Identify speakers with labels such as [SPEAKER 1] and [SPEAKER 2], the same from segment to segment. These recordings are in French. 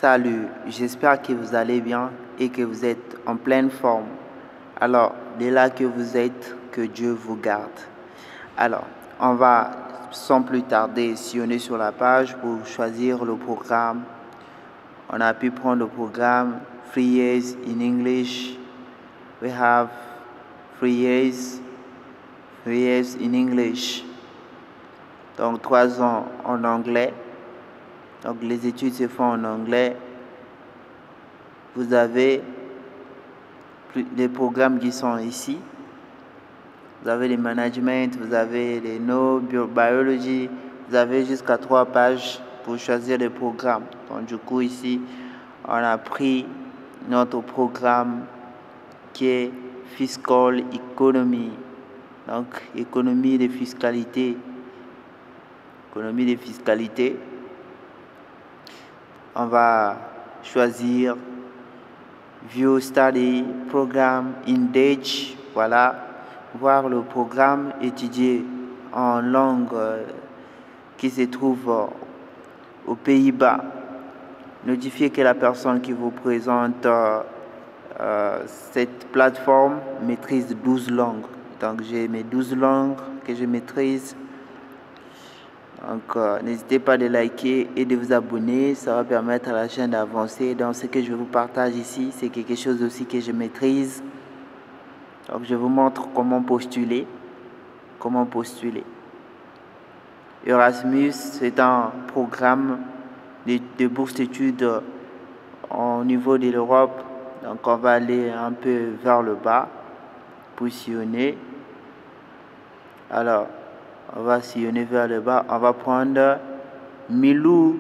[SPEAKER 1] Salut, j'espère que vous allez bien et que vous êtes en pleine forme. Alors, dès là que vous êtes, que Dieu vous garde. Alors, on va sans plus tarder sillonner sur la page pour choisir le programme. On a pu prendre le programme 3 years in English. We have 3 years in English. Donc 3 ans en anglais. Donc les études se font en anglais. Vous avez les programmes qui sont ici. Vous avez les management, vous avez les biology. Vous avez jusqu'à 3 pages pour choisir les programmes. Donc du coup ici, on a pris notre programme qui est Fiscal Economy. Donc économie de fiscalité. Économie de fiscalité. On va choisir View Study Program in Dutch. Voilà, voir le programme étudié en langue qui se trouve aux Pays-Bas. Notifiez que la personne qui vous présente cette plateforme maîtrise 12 langues. Donc j'ai mes 12 langues que je maîtrise. Donc n'hésitez pas de liker et de vous abonner, ça va permettre à la chaîne d'avancer. Donc ce que je vous partage ici, c'est quelque chose aussi que je maîtrise. Donc je vous montre comment postuler. Erasmus, c'est un programme de bourse d'études au niveau de l'Europe. Donc on va aller un peu vers le bas, positionner. Alors, on va sillonner vers le bas. On va prendre Miloup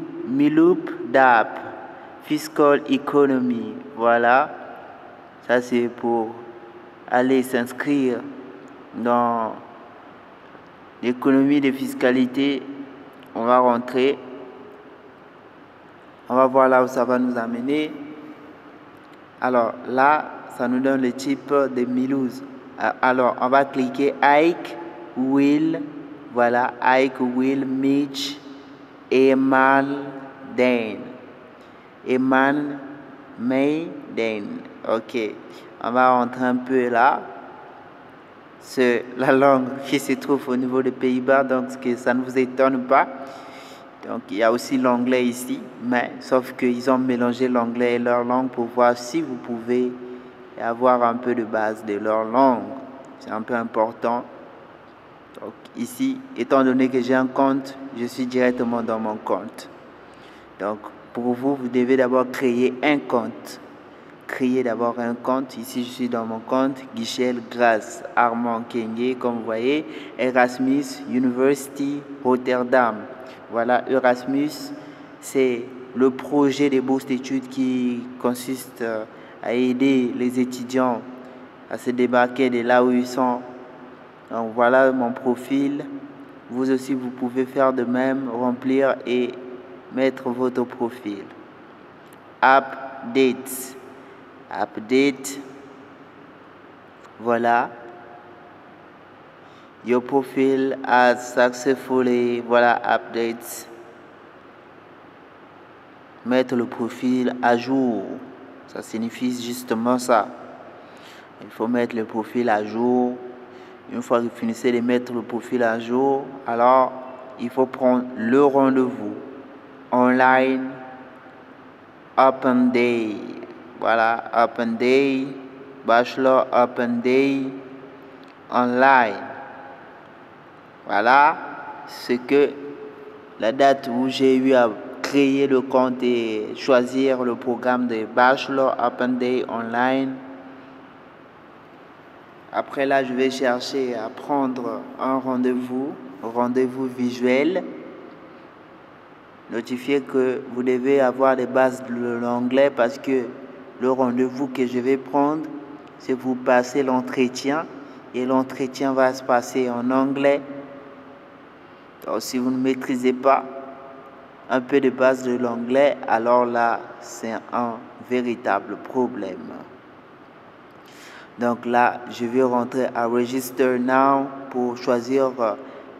[SPEAKER 1] DAP, Fiscal Economy. Voilà. Ça, c'est pour aller s'inscrire dans l'économie de fiscalité. On va rentrer. On va voir là où ça va nous amener. Alors, là, ça nous donne le type de Milouz. Alors, on va cliquer Ike Will. Voilà, Ike Will Mitch Eman Den. Ok, on va rentrer un peu là. C'est la langue qui se trouve au niveau des Pays-Bas, donc ça ne vous étonne pas. Donc il y a aussi l'anglais ici, mais sauf qu'ils ont mélangé l'anglais et leur langue pour voir si vous pouvez avoir un peu de base de leur langue. C'est un peu important. Donc ici, étant donné que j'ai un compte, je suis directement dans mon compte. Donc pour vous, vous devez d'abord créer un compte. Créer d'abord un compte. Ici, je suis dans mon compte. Guichel Grace Armand Kenyé, comme vous voyez. Erasmus University Rotterdam. Voilà, Erasmus, c'est le projet de bourse d'études qui consiste à aider les étudiants à se débarquer de là où ils sont. Donc voilà mon profil. Vous aussi, vous pouvez faire de même, remplir et mettre votre profil. Update. Voilà. Your profile has successfully. Voilà, update. Mettre le profil à jour. Ça signifie justement ça. Il faut mettre le profil à jour. Une fois que vous finissez de mettre le profil à jour, alors il faut prendre le rendez-vous online Open Day. Voilà, Open Day, Bachelor Open Day online. Voilà, c'est que la date où j'ai eu à créer le compte et choisir le programme de Bachelor Open Day online. Après là, je vais chercher à prendre un rendez-vous visuel. Notifiez que vous devez avoir des bases de l'anglais parce que le rendez-vous que je vais prendre, c'est vous passer l'entretien et l'entretien va se passer en anglais. Donc si vous ne maîtrisez pas un peu de base de l'anglais, alors là, c'est un véritable problème. Donc là, je vais rentrer à Register Now pour choisir.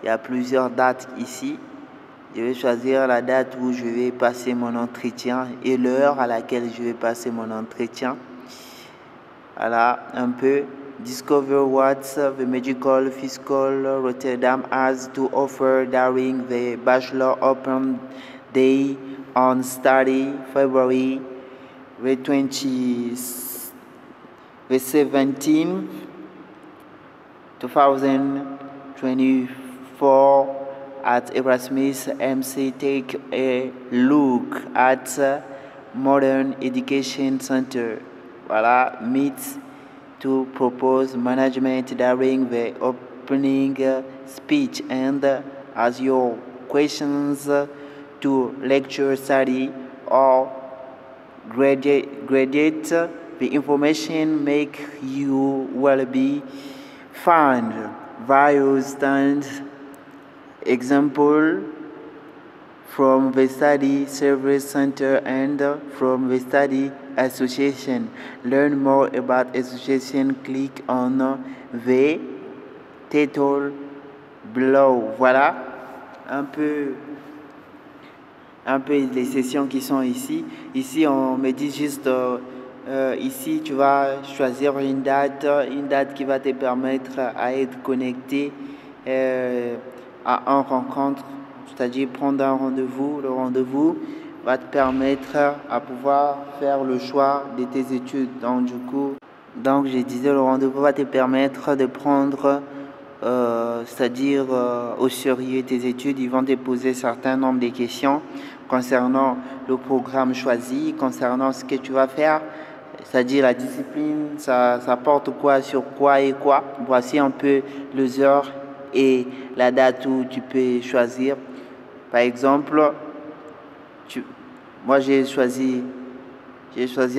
[SPEAKER 1] Il y a plusieurs dates ici. Je vais choisir la date où je vais passer mon entretien et l'heure à laquelle je vais passer mon entretien. Voilà, un peu. Discover what the Medical Fiscal Rotterdam has to offer during the Bachelor Open Day on Saturday, February the 17th, 2024 at Erasmus MC. Take a look at Modern Education Center. Voilà, meet to propose management during the opening speech and as your questions to lecture study or graduate the information make you will be found various stand example from the study service center and from the study association. Learn more about association, click on the title below. Voilà un peu les sessions qui sont ici. Ici, on me dit juste, ici, tu vas choisir une date qui va te permettre à être connecté à une rencontre, c'est-à-dire prendre un rendez-vous. Le rendez-vous va te permettre à pouvoir faire le choix de tes études. Donc, du coup, je disais, le rendez-vous va te permettre de prendre, c'est-à-dire au sérieux tes études. Ils vont te poser un certain nombre de questions concernant le programme choisi, concernant ce que tu vas faire, c'est-à-dire la discipline, ça porte quoi, sur quoi et quoi. Voici un peu les heures et la date où tu peux choisir. Par exemple, moi j'ai choisi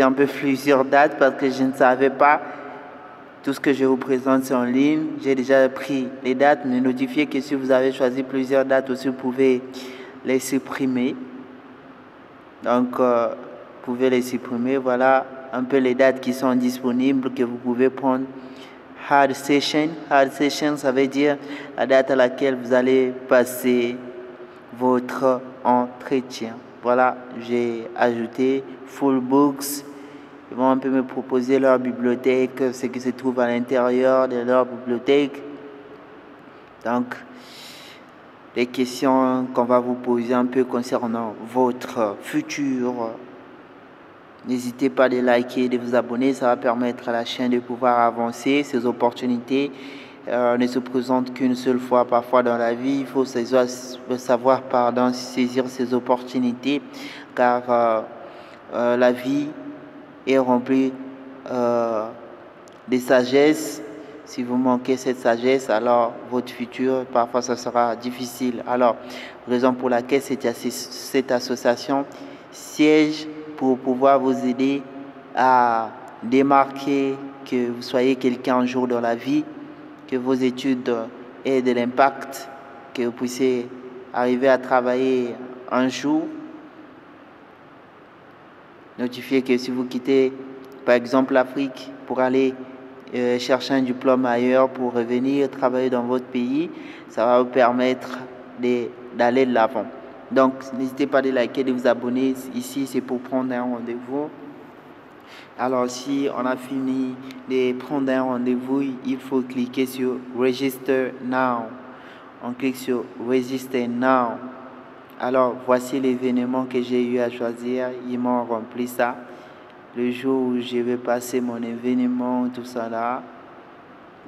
[SPEAKER 1] un peu plusieurs dates parce que je ne savais pas. Tout ce que je vous présente c'est en ligne. J'ai déjà pris les dates, mais notifiez que si vous avez choisi plusieurs dates aussi, vous pouvez les supprimer. Donc, vous pouvez les supprimer. Voilà un peu les dates qui sont disponibles que vous pouvez prendre. Hard session. Hard session, ça veut dire la date à laquelle vous allez passer votre entretien. Voilà, j'ai ajouté full books. Ils vont un peu me proposer leur bibliothèque, ce qui se trouve à l'intérieur de leur bibliothèque. Donc, les questions qu'on va vous poser un peu concernant votre futur. N'hésitez pas à les liker, de vous abonner, ça va permettre à la chaîne de pouvoir avancer. Ces opportunités ne se présentent qu'une seule fois parfois dans la vie. Il faut savoir saisir ces opportunités car la vie est remplie de sagesse. Si vous manquez cette sagesse, alors votre futur, parfois, ça sera difficile. Alors, raison pour laquelle cette association siège pour pouvoir vous aider à démarquer, que vous soyez quelqu'un un jour dans la vie, que vos études aient de l'impact, que vous puissiez arriver à travailler un jour. Notifiez que si vous quittez, par exemple, l'Afrique pour aller chercher un diplôme ailleurs, pour revenir travailler dans votre pays, ça va vous permettre d'aller de l'avant. Donc, n'hésitez pas à liker, de vous abonner. Ici, c'est pour prendre un rendez-vous. Alors, si on a fini de prendre un rendez-vous, il faut cliquer sur Register Now. On clique sur Register Now. Alors, voici l'événement que j'ai eu à choisir. Ils m'ont rempli ça. Le jour où je vais passer mon événement, tout ça là.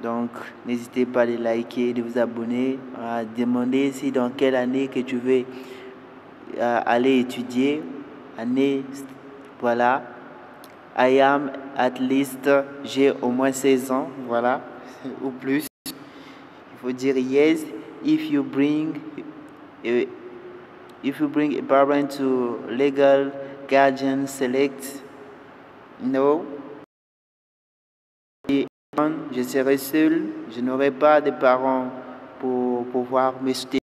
[SPEAKER 1] Donc, n'hésitez pas à les liker, de vous abonner, à demander si dans quelle année que tu veux aller étudier. Année, voilà. I am at least, j'ai au moins 16 ans, voilà, ou plus. Il faut dire yes. If you bring a parent to legal guardian, select no. Je serai seul, je n'aurai pas de parents pour pouvoir me soutenir,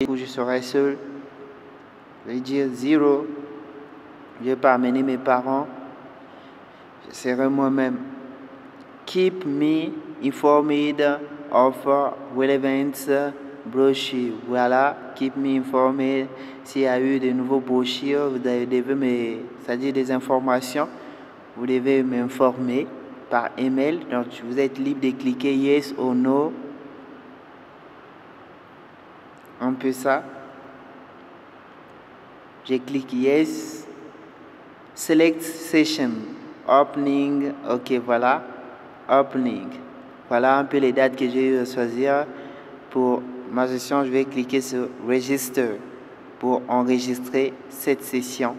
[SPEAKER 1] ou je serai seul. Je vais dire 0. Je ne vais pas amener mes parents, je serai moi-même. Keep me informed of relevant brochure. Voilà, keep me informé. S'il y a eu de nouveaux brochures, vous devez c'est-à-dire des informations, vous devez m'informer par email. Donc, vous êtes libre de cliquer yes ou no. Un peu ça. Je clique yes. Select session. Opening. Ok, voilà. Opening. Voilà un peu les dates que j'ai eu à choisir. Pour ma session, je vais cliquer sur Register pour enregistrer cette session.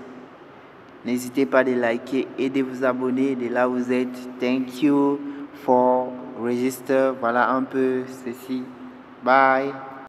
[SPEAKER 1] N'hésitez pas de liker et de vous abonner de là où vous êtes. Thank you for register. Voilà un peu ceci. Bye.